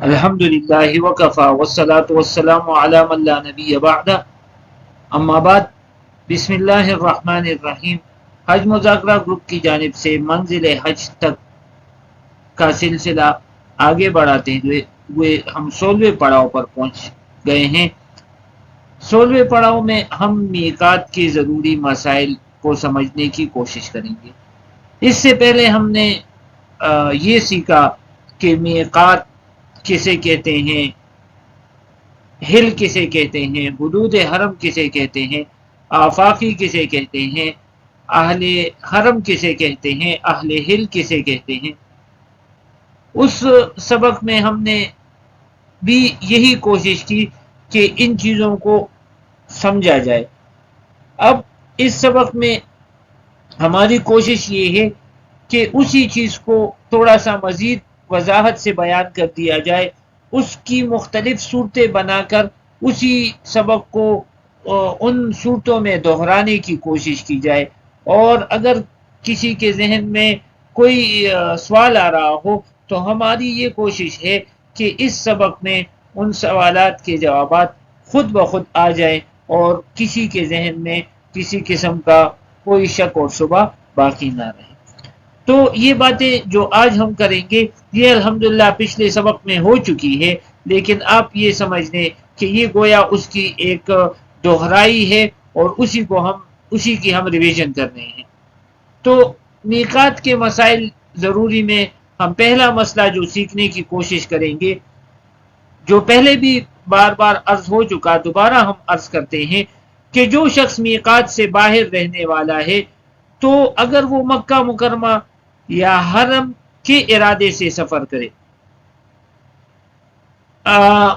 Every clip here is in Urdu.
الحمدللہ وکفا والصلاة والسلام علی من لا نبی بعدہ، اما بعد۔ بسم اللہ الرحمن الرحیم۔ حج مذاکرہ گروپ کی جانب سے منزل حج تک کا سلسلہ آگے بڑھاتے ہوئے ہم 16ویں پڑاؤ پر پہنچ گئے ہیں۔ 16ویں پڑاؤ میں ہم میقات کے ضروری مسائل کو سمجھنے کی کوشش کریں گے۔ اس سے پہلے ہم نے یہ سیکھا کہ میقات کسے کہتے ہیں، ہل کسے کہتے ہیں، حدود حرم کسے کہتے ہیں، آفاقی کسے کہتے ہیں، اہل حرم کسے کہتے ہیں، اہل ہل کسے کہتے ہیں۔ اس سبق میں ہم نے بھی یہی کوشش کی کہ ان چیزوں کو سمجھا جائے۔ اب اس سبق میں ہماری کوشش یہ ہے کہ اسی چیز کو تھوڑا سا مزید وضاحت سے بیان کر دیا جائے، اس کی مختلف صورتیں بنا کر اسی سبق کو ان صورتوں میں دہرانے کی کوشش کی جائے، اور اگر کسی کے ذہن میں کوئی سوال آ رہا ہو تو ہماری یہ کوشش ہے کہ اس سبق میں ان سوالات کے جوابات خود بخود آ جائیں اور کسی کے ذہن میں کسی قسم کا کوئی شک اور شبہ باقی نہ رہے۔ تو یہ باتیں جو آج ہم کریں گے یہ الحمدللہ پچھلے سبق میں ہو چکی ہے، لیکن آپ یہ سمجھ لیں کہ یہ گویا اس کی ایک دہرائی ہے اور اسی کی ہم ریویژن کر رہے ہیں۔ تو میقات کے مسائل ضروری میں ہم پہلا مسئلہ جو سیکھنے کی کوشش کریں گے، جو پہلے بھی بار بار عرض ہو چکا، دوبارہ ہم عرض کرتے ہیں کہ جو شخص میقات سے باہر رہنے والا ہے تو اگر وہ مکہ مکرمہ یا حرم کے ارادے سے سفر کرے،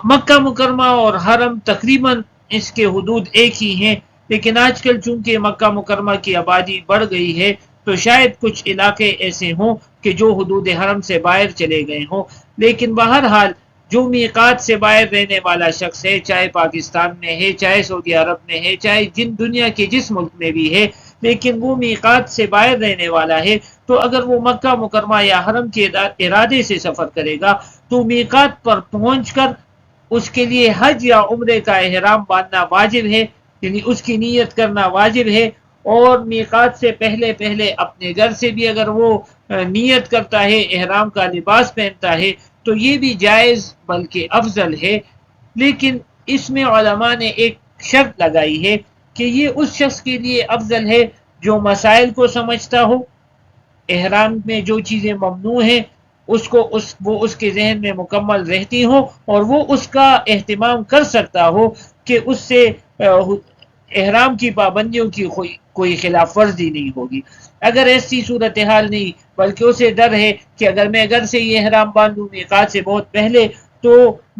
مکہ مکرمہ اور حرم تقریباً اس کے حدود ایک ہی ہیں، لیکن آج کل چونکہ مکہ مکرمہ کی آبادی بڑھ گئی ہے تو شاید کچھ علاقے ایسے ہوں کہ جو حدود حرم سے باہر چلے گئے ہوں، لیکن بہرحال جو میقات سے باہر رہنے والا شخص ہے، چاہے پاکستان میں ہے، چاہے سعودی عرب میں ہے، چاہے دنیا کے جس ملک میں بھی ہے، لیکن وہ میقات سے باہر رہنے والا ہے، تو اگر وہ مکہ مکرمہ یا حرم کے ارادے سے سفر کرے گا تو میقات پر پہنچ کر اس کے لیے حج یا عمرے کا احرام باندھنا واجب ہے، یعنی اس کی نیت کرنا واجب ہے، اور میقات سے پہلے اپنے گھر سے بھی اگر وہ نیت کرتا ہے، احرام کا لباس پہنتا ہے تو یہ بھی جائز بلکہ افضل ہے۔ لیکن اس میں علماء نے ایک شرط لگائی ہے کہ یہ اس شخص کے لیے افضل ہے جو مسائل کو سمجھتا ہو، احرام میں جو چیزیں ممنوع ہیں وہ اس کے ذہن میں مکمل رہتی ہوں اور وہ اس کا اہتمام کر سکتا ہو کہ اس سے احرام کی پابندیوں کی کوئی خلاف ورزی نہیں ہوگی۔ اگر ایسی صورتحال نہیں بلکہ اسے ڈر ہے کہ اگر میں گھر سے یہ احرام باندھوں میقات سے بہت پہلے تو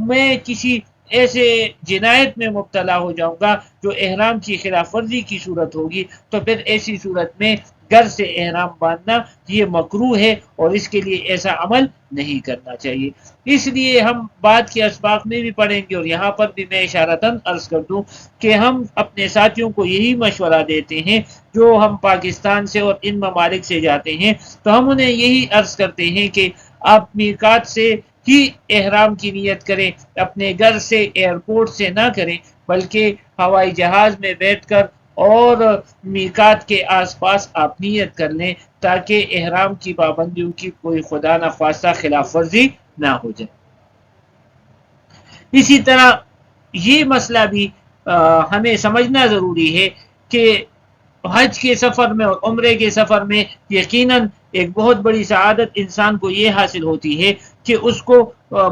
میں کسی ایسے جنایت میں مبتلا ہو جاؤں گا جو احرام کی خلاف ورزی کی صورت ہوگی، تو پھر ایسی صورت میں گھر سے احرام باندھنا یہ مکروہ ہے اور اس کے لیے ایسا عمل نہیں کرنا چاہیے۔ اس لیے ہم بعد کے اسباق میں بھی پڑھیں گے، اور یہاں پر بھی میں اشارتاً عرض کر دوں کہ ہم اپنے ساتھیوں کو یہی مشورہ دیتے ہیں جو ہم پاکستان سے اور ان ممالک سے جاتے ہیں، تو ہم انہیں یہی عرض کرتے ہیں کہ آپ میقات سے ہی احرام کی نیت کریں، اپنے گھر سے ایئرپورٹ سے نہ کریں، بلکہ ہوائی جہاز میں بیٹھ کر اور میقات کے آس پاس آپ نیت کر لیں تاکہ احرام کی پابندیوں کی کوئی خدا نخواستہ خلاف ورزی نہ ہو جائے۔ اسی طرح یہ مسئلہ بھی ہمیں سمجھنا ضروری ہے کہ حج کے سفر میں اور عمرے کے سفر میں یقیناً ایک بہت بڑی سعادت انسان کو یہ حاصل ہوتی ہے کہ اس کو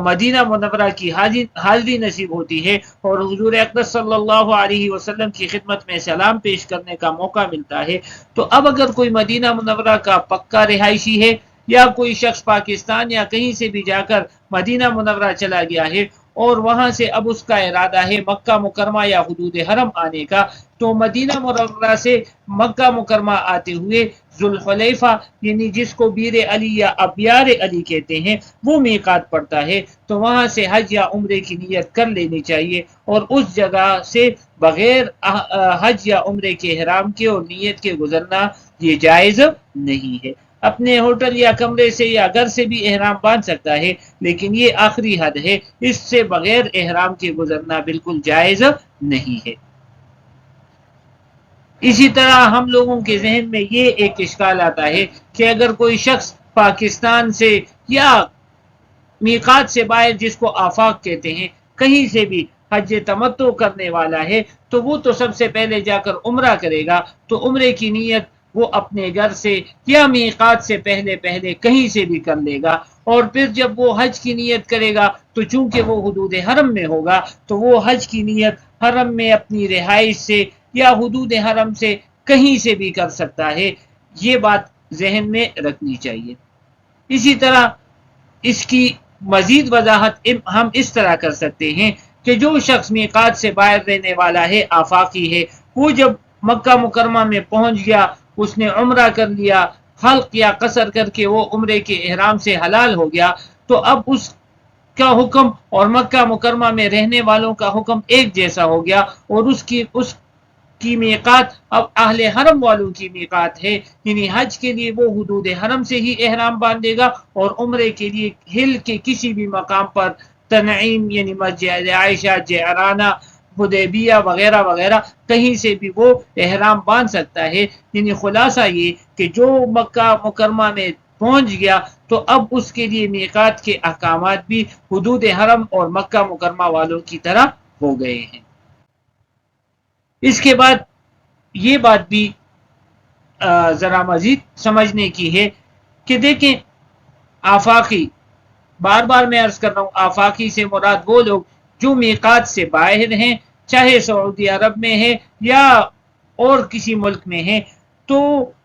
مدینہ منورہ کی حاضری نصیب ہوتی ہے اور حضور اقدس صلی اللہ علیہ وسلم کی خدمت میں سلام پیش کرنے کا موقع ملتا ہے۔ تو اب اگر کوئی مدینہ منورہ کا پکا رہائشی ہے یا کوئی شخص پاکستان یا کہیں سے بھی جا کر مدینہ منورہ چلا گیا ہے اور وہاں سے اب اس کا ارادہ ہے مکہ مکرمہ یا حدود حرم آنے کا، تو مدینہ منورہ سے مکہ مکرمہ آتے ہوئے ذوالحلیفہ یعنی جس کو بیر علی یا ابیار علی کہتے ہیں وہ میقات پڑتا ہے، تو وہاں سے حج یا عمرے کی نیت کر لینی چاہیے، اور اس جگہ سے بغیر حج یا عمرے کے احرام کے اور نیت کے گزرنا یہ جائز نہیں ہے۔ اپنے ہوٹل یا کمرے سے یا گھر سے بھی احرام باندھ سکتا ہے، لیکن یہ آخری حد ہے، اس سے بغیر احرام کے گزرنا بالکل جائز نہیں ہے۔ اسی طرح ہم لوگوں کے ذہن میں یہ ایک اشکال آتا ہے کہ اگر کوئی شخص پاکستان سے یا میقات سے باہر، جس کو آفاق کہتے ہیں، کہیں سے بھی حج تمتع کرنے والا ہے، تو وہ تو سب سے پہلے جا کر عمرہ کرے گا، تو عمرے کی نیت وہ اپنے گھر سے یا میقات سے پہلے پہلے کہیں سے بھی کر لے گا، اور پھر جب وہ حج کی نیت کرے گا تو چونکہ وہ حدود حرم میں ہوگا تو وہ حج کی نیت حرم میں اپنی رہائش سے یا حدود حرم سے کہیں سے بھی کر سکتا ہے، یہ بات ذہن میں رکھنی چاہیے۔ اسی طرح اس کی مزید وضاحت ہم اس طرح کر سکتے ہیں کہ جو شخص میقات سے باہر رہنے والا ہے، آفاقی ہے، وہ جب مکہ مکرمہ میں پہنچ گیا، اس نے عمرہ کر لیا، حلق یا قصر کر کے وہ عمرے کے احرام سے حلال ہو گیا، تو اب اس کا حکم اور مکہ مکرمہ میں رہنے والوں کا حکم ایک جیسا ہو گیا، اور اس کی میقات اب اہل حرم والوں کی میقات ہے، یعنی حج کے لیے وہ حدود حرم سے ہی احرام باندھے گا، اور عمرے کے لیے ہل کے کسی بھی مقام پر، تنعیم یعنی مسجد عائشہ، جعرانہ، حدیبیہ وغیرہ وغیرہ، کہیں سے بھی وہ احرام باندھ سکتا ہے۔ یعنی خلاصہ یہ کہ جو مکہ مکرمہ میں پہنچ گیا تو اب اس کے لیے میقات کے احکامات بھی حدود حرم اور مکہ مکرمہ والوں کی طرح ہو گئے ہیں۔ اس کے بعد یہ بات بھی ذرا مزید سمجھنے کی ہے کہ دیکھیں، آفاقی، بار بار میں عرض کر رہا ہوں، آفاقی سے مراد وہ لوگ جو میقات سے باہر ہیں، چاہے سعودی عرب میں ہے یا اور کسی ملک میں ہے، تو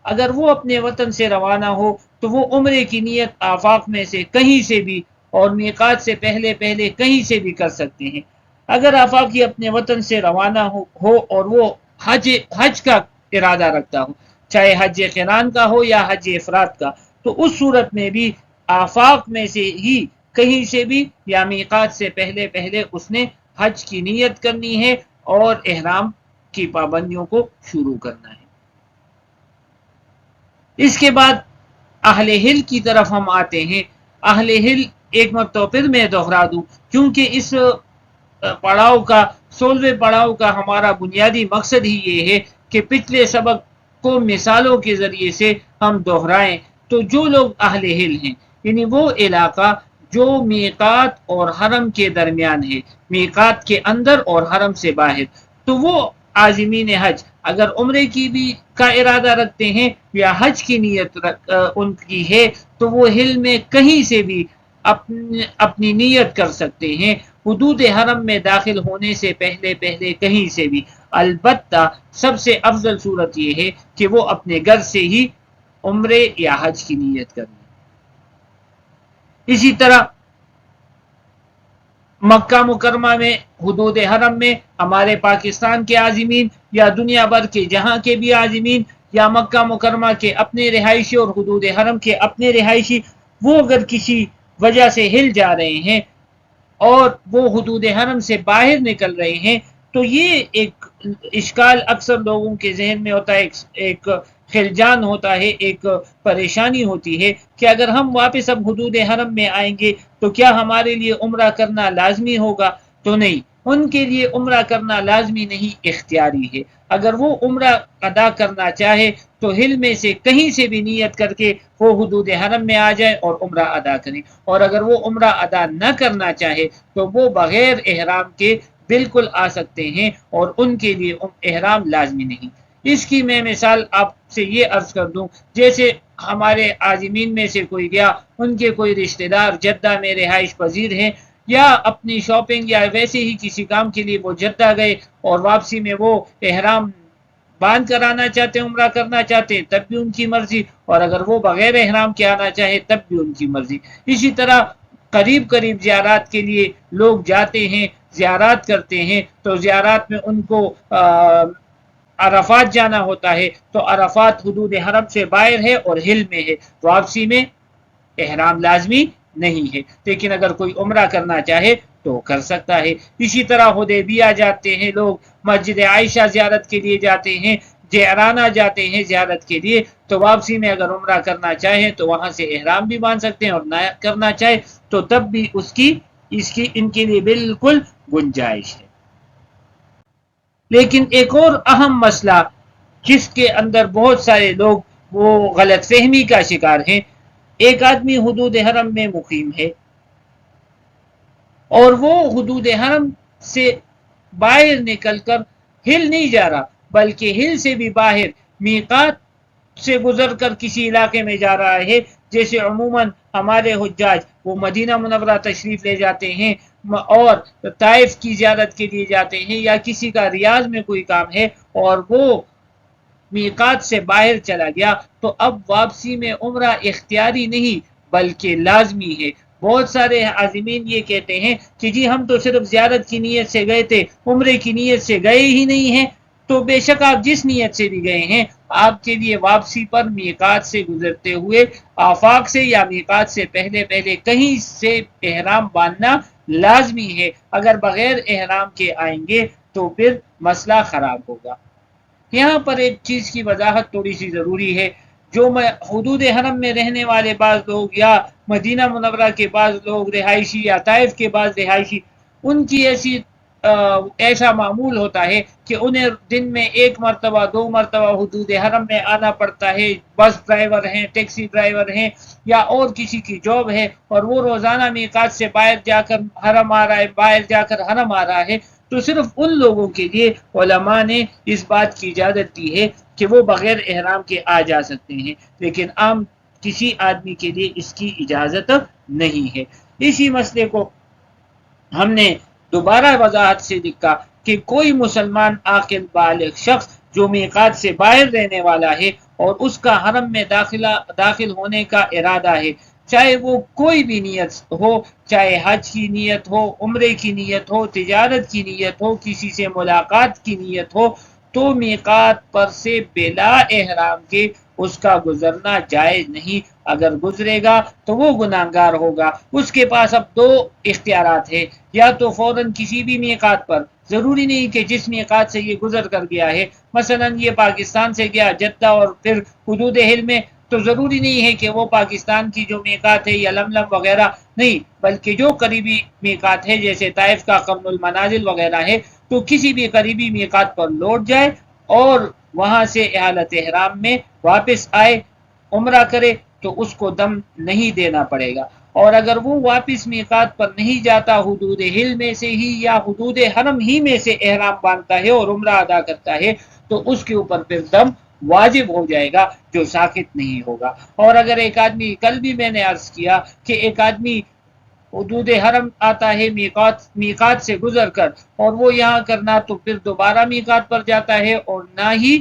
اگر وہ اپنے وطن سے روانہ ہو تو وہ عمرے کی نیت آفاق میں سے کہیں سے بھی اور میقات سے پہلے پہلے کہیں سے بھی کر سکتے ہیں۔ اگر آفاقی اپنے وطن سے روانہ ہو اور وہ حج کا ارادہ رکھتا ہو، چاہے حج قران کا ہو یا حج افراد کا، تو اس صورت میں بھی آفاق میں سے ہی کہیں سے بھی یا میقات سے پہلے پہلے اس نے حج کی نیت کرنی ہے اور احرام کی پابندیوں کو شروع کرنا ہے۔ اس کے بعد اہل ہل کی طرف ہم آتے ہیں۔ اہل ہل ایک مرتبہ پھر میں دہرا دوں، کیونکہ اس پڑاؤ کا 16ویں پڑاؤ کا ہمارا بنیادی مقصد ہی یہ ہے کہ پچھلے سبق کو مثالوں کے ذریعے سے ہم دہرائیں۔ تو جو لوگ اہل ہل ہیں، یعنی وہ علاقہ جو میقات اور حرم کے درمیان ہے، میقات کے اندر اور حرم سے باہر، تو وہ عازمین حج اگر عمرے کی بھی کا ارادہ رکھتے ہیں یا حج کی نیت ان کی ہے، تو وہ ہل میں کہیں سے بھی اپنی نیت کر سکتے ہیں، حدود حرم میں داخل ہونے سے پہلے پہلے کہیں سے بھی۔ البتہ سب سے افضل صورت یہ ہے کہ وہ اپنے گھر سے ہی عمرے یا حج کی نیت کریں۔ اسی طرح مکہ مکرمہ میں حدود حرم میں ہمارے پاکستان کے عازمین یا دنیا بھر کے جہاں کے بھی عازمین یا مکہ مکرمہ کے اپنے رہائشی اور حدود حرم کے اپنے رہائشی، وہ اگر کسی وجہ سے ہل جا رہے ہیں اور وہ حدود حرم سے باہر نکل رہے ہیں، تو یہ ایک اشکال اکثر لوگوں کے ذہن میں ہوتا ہے، ایک خلجان ہوتا ہے، ایک پریشانی ہوتی ہے کہ اگر ہم واپس اب حدود حرم میں آئیں گے تو کیا ہمارے لیے عمرہ کرنا لازمی ہوگا؟ تو نہیں، ان کے لیے عمرہ کرنا لازمی نہیں، اختیاری ہے۔ اگر وہ عمرہ ادا کرنا چاہے تو ہل میں سے کہیں سے بھی نیت کر کے وہ حدود حرم میں آ جائے اور عمرہ ادا کریں، اور اگر وہ عمرہ ادا نہ کرنا چاہے تو وہ بغیر احرام کے بالکل آ سکتے ہیں اور ان کے لیے احرام لازمی نہیں۔ اس کی میں مثال آپ سے یہ عرض کر دوں، جیسے ہمارے عازمین میں سے کوئی گیا، ان کے کوئی رشتہ دار جدہ میں رہائش پذیر ہیں، یا اپنی شاپنگ یا ویسے ہی کسی کام کے لیے وہ جدہ گئے اور واپسی میں وہ احرام باندھ کر آنا چاہتے ہیں، عمرہ کرنا چاہتے ہیں، تب بھی ان کی مرضی، اور اگر وہ بغیر احرام کے آنا چاہے تب بھی ان کی مرضی۔ اسی طرح قریب قریب زیارات کے لیے لوگ جاتے ہیں، زیارات کرتے ہیں، تو زیارات میں ان کو عرفات جانا ہوتا ہے، تو عرفات حدود حرم سے باہر ہے اور ہل میں ہے، واپسی میں احرام لازمی نہیں ہے، لیکن اگر کوئی عمرہ کرنا چاہے تو کر سکتا ہے۔ اسی طرح حدیبیہ جاتے ہیں لوگ، مسجد عائشہ زیارت کے لیے جاتے ہیں، جعرانہ جاتے ہیں زیارت کے لیے تو واپسی میں اگر عمرہ کرنا چاہیں تو وہاں سے احرام بھی باندھ سکتے ہیں، اور نہ کرنا چاہے تو تب بھی اس کی ان کے لیے بالکل گنجائش ہے۔ لیکن ایک اور اہم مسئلہ جس کے اندر بہت سارے لوگ وہ غلط فہمی کا شکار ہیں، ایک آدمی حدود حرم میں مقیم ہے اور وہ حدود حرم سے باہر نکل کر ہل نہیں جا رہا، بلکہ ہل سے بھی باہر میقات سے گزر کر کسی علاقے میں جا رہا ہے، جیسے عموماً ہمارے حجاج وہ مدینہ منورہ تشریف لے جاتے ہیں اور طائف کی زیارت کے لیے جاتے ہیں، یا کسی کا ریاض میں کوئی کام ہے اور وہ میقات سے باہر چلا گیا، تو اب واپسی میں عمرہ اختیاری نہیں بلکہ لازمی ہے۔ بہت سارے عازمین یہ کہتے ہیں کہ جی ہم تو صرف زیارت کی نیت سے گئے تھے، عمرے کی نیت سے گئے ہی نہیں ہیں، تو بے شک آپ جس نیت سے بھی گئے ہیں، آپ کے لیے واپسی پر میقات سے گزرتے ہوئے آفاق سے یا میقات سے پہلے پہلے کہیں سے احرام باندھنا لازمی ہے۔ اگر بغیر احرام کے آئیں گے تو پھر مسئلہ خراب ہوگا۔ یہاں پر ایک چیز کی وضاحت تھوڑی سی ضروری ہے، جو میں حدود حرم میں رہنے والے بعض لوگ یا مدینہ منورہ کے بعض لوگ رہائشی یا طائف کے بعض رہائشی، ان کی ایسا معمول ہوتا ہے کہ انہیں دن میں ایک مرتبہ دو مرتبہ حدود حرم میں آنا پڑتا ہے، بس ڈرائیور ہیں، ٹیکسی ڈرائیور ہیں یا اور کسی کی جاب ہے، اور وہ روزانہ میقات سے باہر جا کر حرم آ رہا ہے، باہر جا کر حرم آ رہا ہے، تو صرف ان لوگوں کے لیے علماء نے اس بات کی اجازت دی ہے کہ وہ بغیر احرام کے آ جا سکتے ہیں، لیکن عام کسی آدمی کے لیے اس کی اجازت نہیں ہے۔ اسی مسئلے کو ہم نے دوبارہ وضاحت سے لکھا کہ کوئی مسلمان عاقل بالغ شخص جو میقات سے باہر رہنے والا ہے اور اس کا حرم میں داخل ہونے کا ارادہ ہے، چاہے وہ کوئی بھی نیت ہو، چاہے حج کی نیت ہو، عمرے کی نیت ہو، تجارت کی نیت ہو، کسی سے ملاقات کی نیت ہو، تو میقات پر سے بلا احرام کے اس کا گزرنا جائز نہیں۔ اگر گزرے گا تو وہ گناہگار ہوگا۔ اس کے پاس اب دو اختیارات ہیں، یا تو فوراً کسی بھی میقات پر، ضروری نہیں کہ جس میقات سے یہ گزر کر گیا ہے، مثلا یہ پاکستان سے گیا جدہ اور پھر حدود حل میں، تو ضروری نہیں ہے کہ وہ پاکستان کی جو میقات ہے یا لملم وغیرہ نہیں، بلکہ جو قریبی میقات ہے جیسے طائف کا قرن المنازل وغیرہ ہے، تو کسی بھی قریبی میقات پر لوٹ جائے اور وہاں سے حالت احرام میں واپس آئے، عمرہ کرے، تو اس کو دم نہیں دینا پڑے گا۔ اور اگر وہ واپس میقات پر نہیں جاتا، حدود حل میں سے ہی یا حدود حرم ہی میں سے احرام باندھتا ہے اور عمرہ ادا کرتا ہے، تو اس کے اوپر پھر دم واجب ہو جائے گا، جو ساقط نہیں ہوگا۔ اور اگر ایک آدمی، کل بھی میں نے عرض کیا کہ ایک آدمی حدود حرم آتا ہے میقات سے گزر کر اور وہ یہاں کرنا، تو پھر دوبارہ میقات پر جاتا ہے اور نہ ہی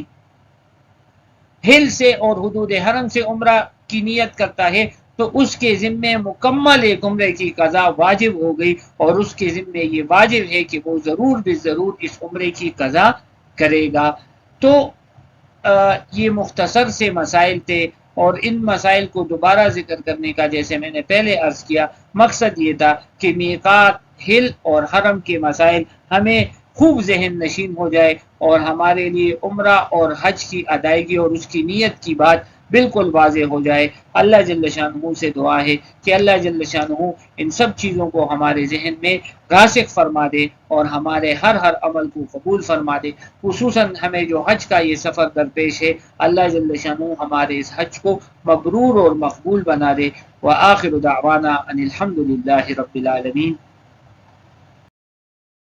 ہل سے اور حدود حرم سے عمرہ کی نیت کرتا ہے، تو اس کے ذمے مکمل ایک عمرے کی قضا واجب ہو گئی، اور اس کے ذمے یہ واجب ہے کہ وہ ضرور بھی ضرور اس عمرے کی قضا کرے گا۔ تو یہ مختصر سے مسائل تھے، اور ان مسائل کو دوبارہ ذکر کرنے کا، جیسے میں نے پہلے عرض کیا، مقصد یہ تھا کہ میقات، ہل اور حرم کے مسائل ہمیں خوب ذہن نشین ہو جائے اور ہمارے لیے عمرہ اور حج کی ادائیگی اور اس کی نیت کی بات بالکل واضح ہو جائے۔ اللہ جل شانہ سے دعا ہے کہ اللہ جل شانہ ان سب چیزوں کو ہمارے ذہن میں راسخ فرما دے اور ہمارے ہر عمل کو قبول فرما دے۔ خصوصاً ہمیں جو حج کا یہ سفر درپیش ہے، اللہ جل شانہ ہمارے اس حج کو مبرور اور مقبول بنا دے۔ وآخر دعوانا ان الحمد للہ رب العالمین۔